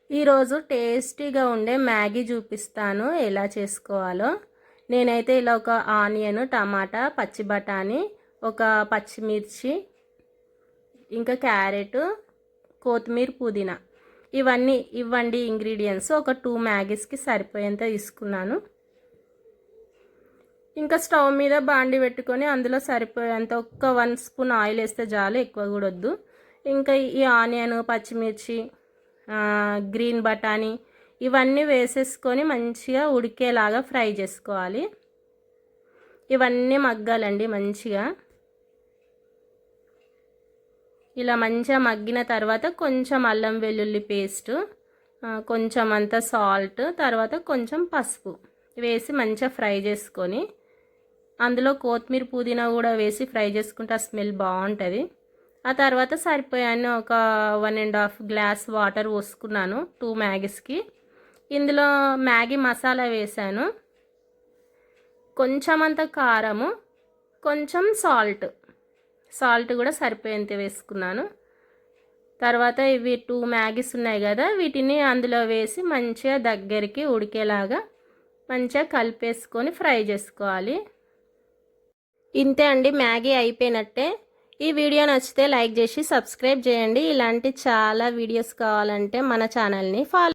ఈరోజు టేస్టీగా ఉండే మ్యాగీ చూపిస్తాను ఎలా చేసుకోవాలో. నేనైతే ఇలా ఒక ఆనియన్, టమాటా, పచ్చి బఠానీ, ఒక పచ్చిమిర్చి, ఇంకా క్యారెట్, కొత్తిమీర, పుదీనా ఇవ్వండి ఇంగ్రీడియంట్స్. ఒక 2 మ్యాగీస్కి సరిపోయేంత తీసుకున్నాను. ఇంకా స్టవ్ మీద బాండి పెట్టుకొని అందులో సరిపోయేంత ఒక 1 స్పూన్ ఆయిల్ వేస్తే చాలు, ఎక్కువ కూడా వద్దు. ఇంకా ఈ ఆనియన్, పచ్చిమిర్చి, గ్రీన్ బఠానీ ఇవన్నీ వేసేసుకొని మంచిగా ఉడికేలాగా ఫ్రై చేసుకోవాలి. ఇవన్నీ మగ్గాలండి మంచిగా. ఇలా మంచిగా మగ్గిన తర్వాత కొంచెం అల్లం వెల్లుల్లి పేస్ట్, కొంచెం అంత సాల్ట్, తర్వాత కొంచెం పసుపు వేసి మంచిగా ఫ్రై చేసుకొని అందులో కొత్తిమీర, పుదీనా కూడా వేసి ఫ్రై చేసుకుంటే ఆ స్మెల్ బాగుంటుంది. ఆ తర్వాత సరిపోయాను ఒక 1.5 గ్లాస్ వాటర్ పోసుకున్నాను 2 మ్యాగీస్కి. ఇందులో మ్యాగీ మసాలా వేసాను, కొంచెం అంత కారము, కొంచెం సాల్ట్ కూడా సరిపోయేంత వేసుకున్నాను. తర్వాత ఇవి 2 మ్యాగీస్ ఉన్నాయి కదా, వీటిని అందులో వేసి మంచిగా దగ్గరికి ఉడికేలాగా మంచిగా కలిపేసుకొని ఫ్రై చేసుకోవాలి. ఇంతే అండి, మ్యాగీ అయిపోయినట్టే. ఈ వీడియో నచ్చితే లైక్ చేసి సబ్స్క్రైబ్ చేయండి. ఇలాంటి చాలా వీడియోస్ కావాలంటే మన ఛానల్ని ఫాలో